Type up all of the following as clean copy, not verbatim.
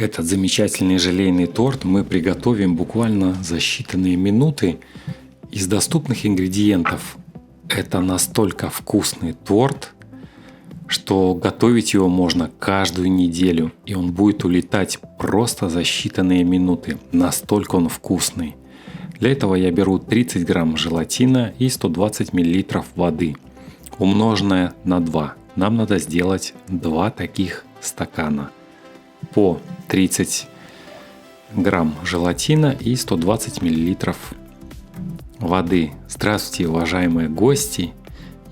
Этот замечательный желейный торт мы приготовим буквально за считанные минуты из доступных ингредиентов. Это настолько вкусный торт, что готовить его можно каждую неделю, и он будет улетать просто за считанные минуты. Настолько он вкусный. Для этого я беру 30 грамм желатина и 120 миллилитров воды, умноженное на 2. Нам надо сделать 2 таких стакана по 30 грамм желатина и 120 миллилитров воды. Здравствуйте, уважаемые гости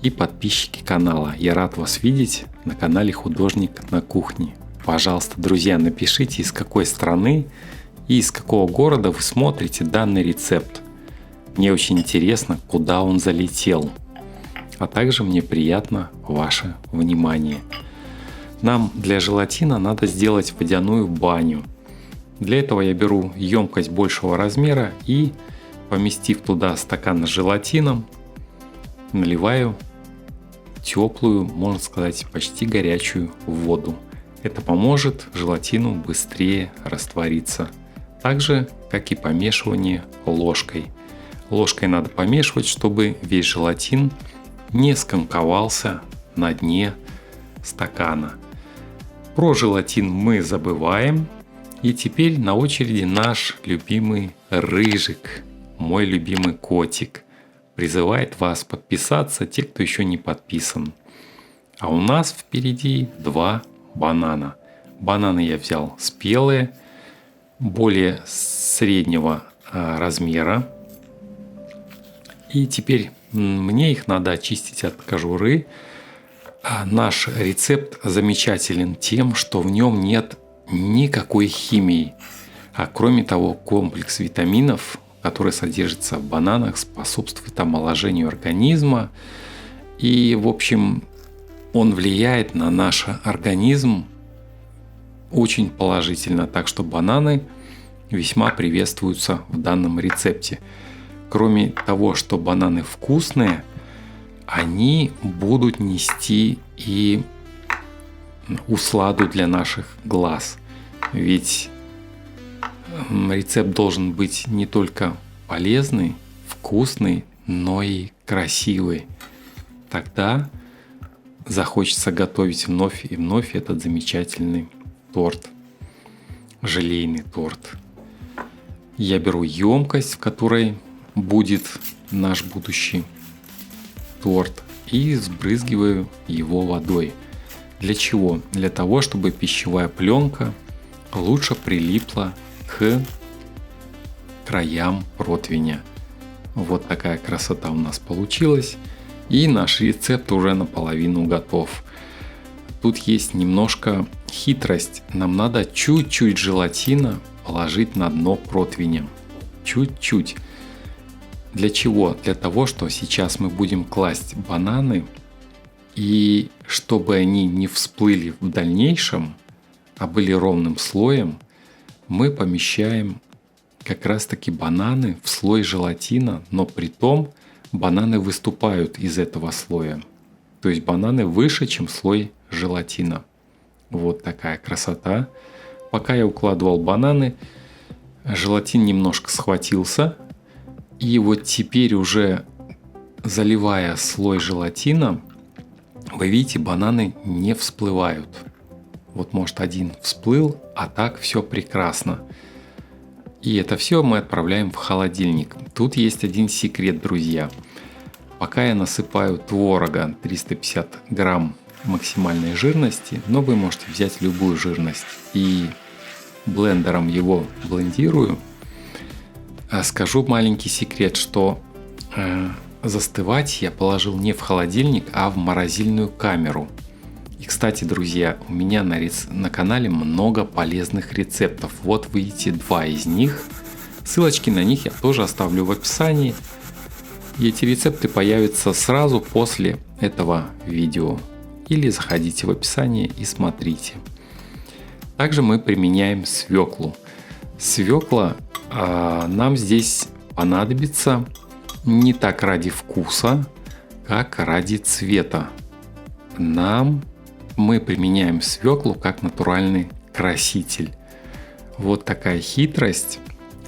и подписчики канала. Я рад вас видеть на канале Художник на кухне. Пожалуйста, друзья, напишите, из какой страны и из какого города вы смотрите данный рецепт. Мне очень интересно, куда он залетел. А также мне приятно ваше внимание. Нам для желатина надо сделать водяную баню. Для этого я беру емкость большего размера и, поместив туда стакан с желатином, наливаю теплую, можно сказать, почти горячую воду. Это поможет желатину быстрее раствориться. Так же, как и помешивание ложкой. Ложкой надо помешивать, чтобы весь желатин не скомковался на дне стакана. Про желатин мы забываем. И теперь на очереди наш любимый Рыжик, мой любимый котик. Призывает вас подписаться, те, кто еще не подписан. А у нас впереди 2 банана. Бананы я взял спелые, более среднего размера. И теперь мне их надо очистить от кожуры. Наш рецепт замечателен тем, что в нем нет никакой химии. А кроме того, комплекс витаминов, который содержится в бананах, способствует омоложению организма. И, в общем, он влияет на наш организм очень положительно. Так что бананы весьма приветствуются в данном рецепте. Кроме того, что бананы вкусные, они будут нести и усладу для наших глаз. Ведь рецепт должен быть не только полезный, вкусный, но и красивый. Тогда захочется готовить вновь и вновь этот замечательный торт, желейный торт. Я беру емкость, в которой будет наш будущий торт, и сбрызгиваю его водой. Для чего? Для того, чтобы пищевая пленка лучше прилипла к краям противня. Вот такая красота у нас получилась. И наш рецепт уже наполовину готов. Тут есть немножко хитрость. Нам надо чуть-чуть желатина положить на дно противня. Чуть-чуть. Для чего? Для того, что сейчас мы будем класть бананы, и чтобы они не всплыли в дальнейшем, а были ровным слоем, мы помещаем как раз таки бананы в слой желатина, но при том бананы выступают из этого слоя. То есть бананы выше, чем слой желатина. Вот такая красота. Пока я укладывал бананы, желатин немножко схватился. И вот теперь уже заливая слой желатина, вы видите, бананы не всплывают. Вот может один всплыл, а так все прекрасно. И это все мы отправляем в холодильник. Тут есть один секрет, друзья. Пока я насыпаю творога 350 грамм максимальной жирности, но вы можете взять любую жирность, и блендером его блендирую. Скажу маленький секрет, что застывать я положил не в холодильник, а в морозильную камеру. И, кстати, друзья, у меня на канале много полезных рецептов. Вот вы видите 2 из них. Ссылочки на них я тоже оставлю в описании. И эти рецепты появятся сразу после этого видео. Или заходите в описание и смотрите. Также мы применяем свеклу. Свекла нам здесь понадобится не так ради вкуса, как ради цвета. Мы применяем свеклу как натуральный краситель. Вот такая хитрость,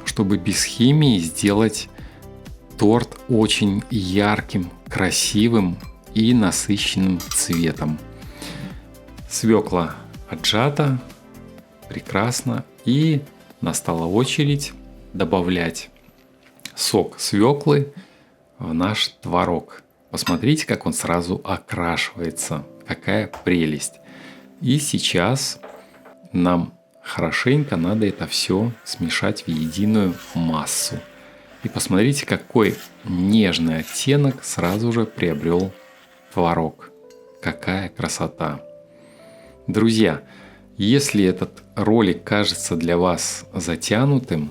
чтобы без химии сделать торт очень ярким, красивым и насыщенным цветом. Свекла отжата, прекрасно, и настала очередь добавлять сок свеклы в наш творог. Посмотрите, как он сразу окрашивается, какая прелесть. И сейчас нам хорошенько надо это все смешать в единую массу. И посмотрите, какой нежный оттенок сразу же приобрел творог. Какая красота! Друзья, если этот ролик кажется для вас затянутым,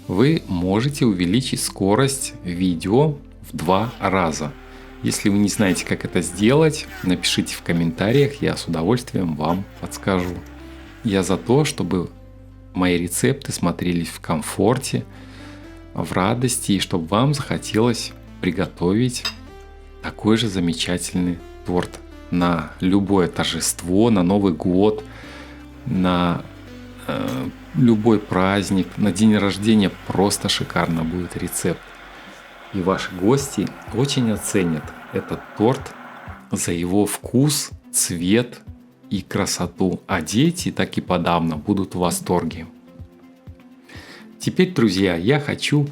вы можете увеличить скорость видео в 2 раза. Если вы не знаете, как это сделать, напишите в комментариях, я с удовольствием вам подскажу. Я за то, чтобы мои рецепты смотрелись в комфорте, в радости, и чтобы вам захотелось приготовить такой же замечательный торт на любое торжество, на Новый год, на любой праздник, на день рождения. Просто шикарно будет рецепт. И ваши гости очень оценят этот торт за его вкус, цвет и красоту. А дети так и подавно будут в восторге. Теперь, друзья, я хочу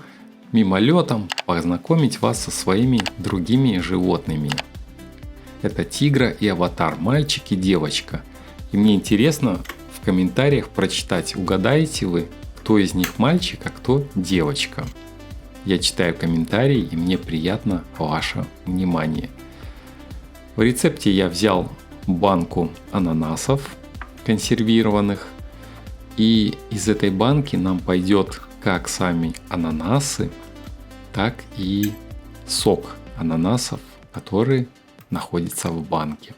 мимолетом познакомить вас со своими другими животными. Это тигра и аватар, мальчик и девочка. И мне интересно в комментариях прочитать, угадаете вы, кто из них мальчик, а кто девочка. Я читаю комментарии, и мне приятно ваше внимание. В рецепте я взял банку ананасов консервированных. И из этой банки нам пойдет как сами ананасы, так и сок ананасов, который находится в банке.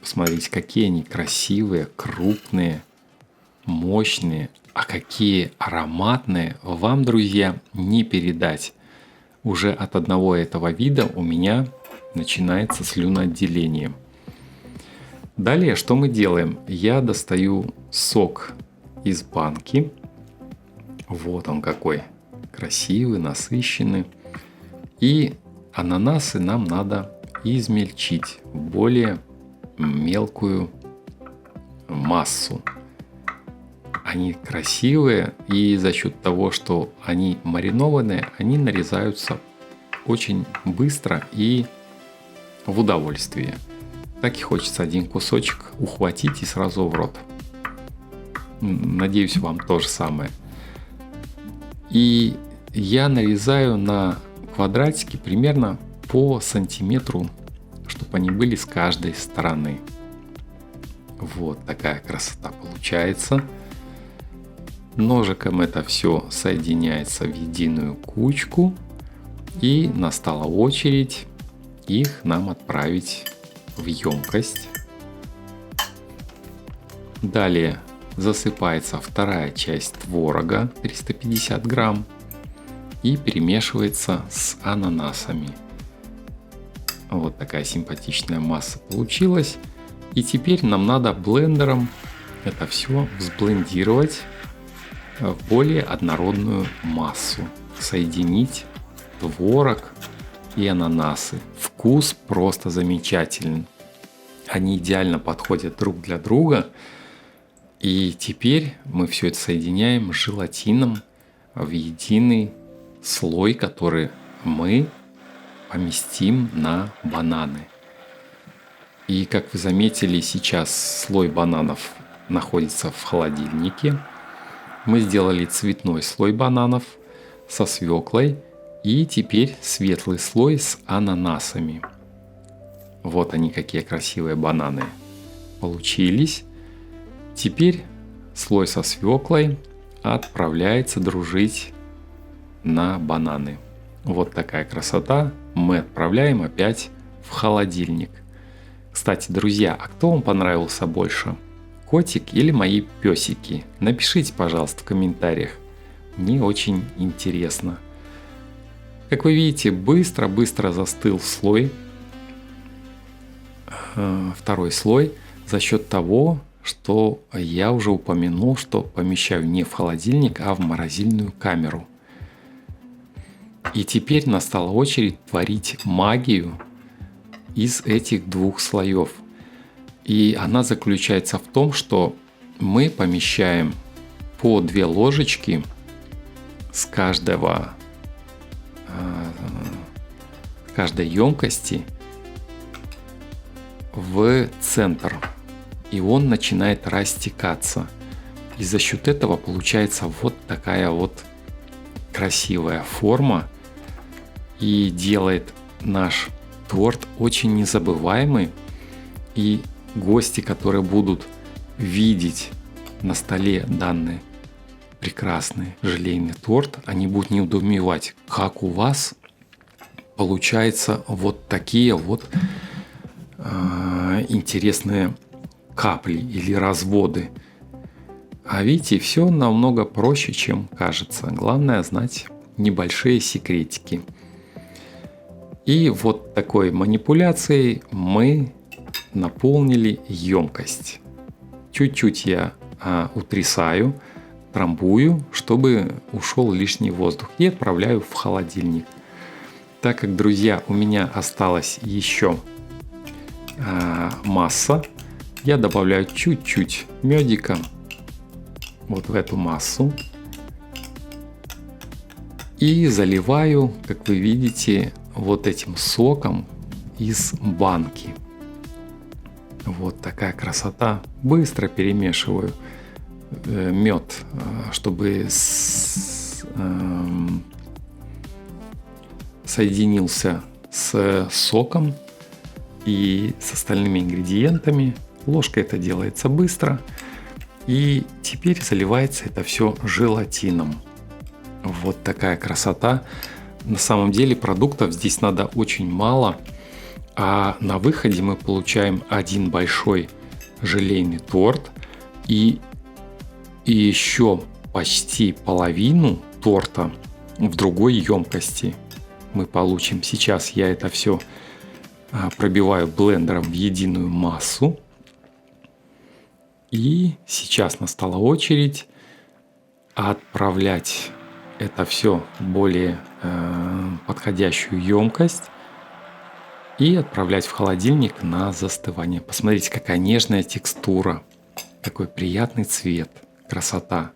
Посмотрите, какие они красивые, крупные, мощные, а какие ароматные, вам, друзья, не передать. Уже от одного этого вида у меня начинается слюноотделение. Далее, что мы делаем? Я достаю сок из банки. Вот он какой красивый, насыщенный. И ананасы нам надо измельчить в более мелкую массу. Они красивые, и за счет того, что они маринованные, они нарезаются очень быстро и в удовольствие. Так и хочется один кусочек ухватить и сразу в рот. Надеюсь, вам то же самое. И я нарезаю на квадратики примерно по сантиметру, чтобы они были с каждой стороны. Вот такая красота получается. Ножиком это все соединяется в единую кучку. И настала очередь их нам отправить в емкость. Далее засыпается вторая часть творога 350 грамм и перемешивается с ананасами. Вот такая симпатичная масса получилась. И теперь нам надо блендером это все взблендировать в более однородную массу. Соединить творог и ананасы. Вкус просто замечательный. Они идеально подходят друг для друга. И теперь мы все это соединяем с желатином в единый слой, который мы поместим на бананы. И как вы заметили, сейчас слой бананов находится в холодильнике. Мы сделали цветной слой бананов со свеклой и теперь светлый слой с ананасами. Вот они какие красивые бананы получились. Теперь слой со свеклой отправляется дружить на бананы. Вот такая красота. Мы отправляем опять в холодильник. Кстати, друзья, а кто вам понравился больше? Котик или мои песики? Напишите, пожалуйста, в комментариях. Мне очень интересно. Как вы видите, быстро застыл слой. Второй слой за счет того, что я уже упомянул, что помещаю не в холодильник, а в морозильную камеру. И теперь настала очередь творить магию из этих двух слоев. И она заключается в том, что мы помещаем по 2 ложечки с каждой емкости в центр. И он начинает растекаться. И за счет этого получается вот такая вот красивая форма. И делает наш торт очень незабываемый. И гости, которые будут видеть на столе данный прекрасный желейный торт, они будут недоумевать, как у вас получается вот такие вот интересные капли или разводы. А видите, все намного проще, чем кажется. Главное знать небольшие секретики. И вот такой манипуляцией мы наполнили емкость. Чуть-чуть я утрясаю, трамбую, чтобы ушел лишний воздух, и отправляю в холодильник. Так как, друзья, у меня осталась еще масса, я добавляю чуть-чуть медика вот в эту массу и заливаю, как вы видите, вот этим соком из банки. Вот такая красота. Быстро перемешиваю мед, чтобы соединился с соком и с остальными ингредиентами. Ложкой это делается быстро. И теперь заливается это все желатином. Вот такая красота. На самом деле продуктов здесь надо очень мало. А на выходе мы получаем один большой желейный торт. И еще почти половину торта в другой емкости мы получим. Сейчас я это все пробиваю блендером в единую массу. И сейчас настала очередь отправлять это все в более подходящую емкость и отправлять в холодильник на застывание. Посмотрите, какая нежная текстура, какой приятный цвет, красота.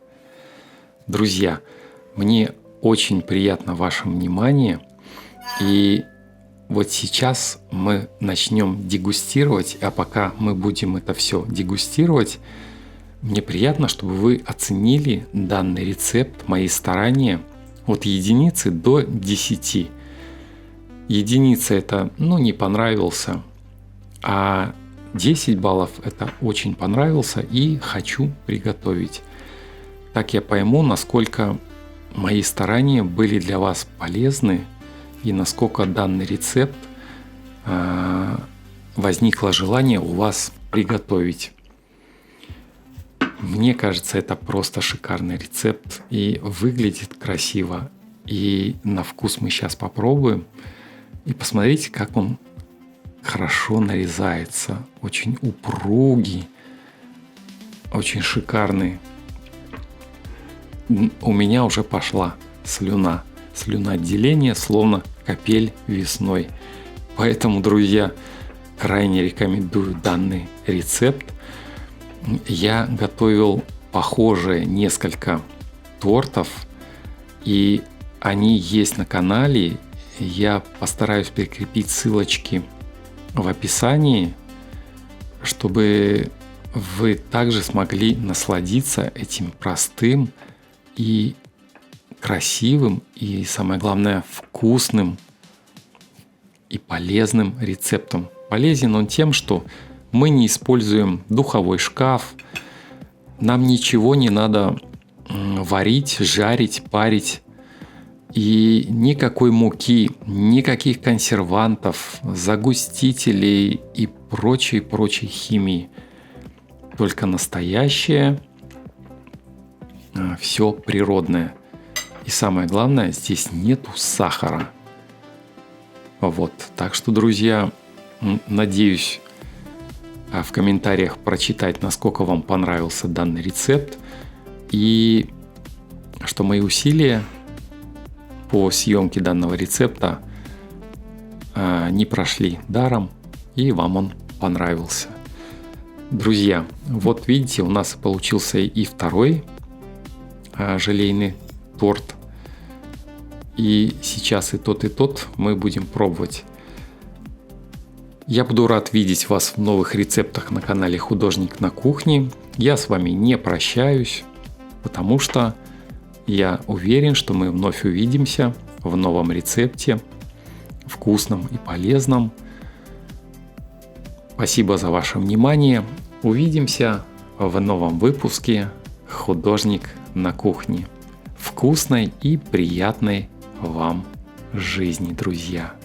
Друзья, мне очень приятно ваше внимание. И вот сейчас мы начнем дегустировать, а пока мы будем это все дегустировать, мне приятно, чтобы вы оценили данный рецепт, мои старания от единицы до 10. Единица это, не понравился, а 10 баллов это очень понравился и хочу приготовить. Так я пойму, насколько мои старания были для вас полезны и насколько данный рецепт возникло желание у вас приготовить. Мне кажется, это просто шикарный рецепт и выглядит красиво. И на вкус мы сейчас попробуем. И посмотрите, как он хорошо нарезается. Очень упругий, очень шикарный. У меня уже пошла слюна. Слюноотделение, словно капель весной. Поэтому, друзья, крайне рекомендую данный рецепт. Я готовил похожие несколько тортов, и они есть на канале. Я постараюсь прикрепить ссылочки в описании, чтобы вы также смогли насладиться этим простым и красивым, и самое главное вкусным и полезным рецептом. Полезен он тем, что мы не используем духовой шкаф, нам ничего не надо варить, жарить, парить, и никакой муки, никаких консервантов, загустителей и прочей химии. Только настоящее, все природное. И самое главное, здесь нету сахара. Вот, так что, друзья, надеюсь, в комментариях прочитать, насколько вам понравился данный рецепт, и что мои усилия по съемке данного рецепта не прошли даром, и вам он понравился. Друзья, вот видите, у нас получился и второй желейный торт. И сейчас и тот мы будем пробовать. Я буду рад видеть вас в новых рецептах на канале Художник на кухне. Я с вами не прощаюсь, потому что я уверен, что мы вновь увидимся в новом рецепте, вкусном и полезном. Спасибо за ваше внимание. Увидимся в новом выпуске «Художник на кухне». Вкусной и приятной вам жизни, друзья!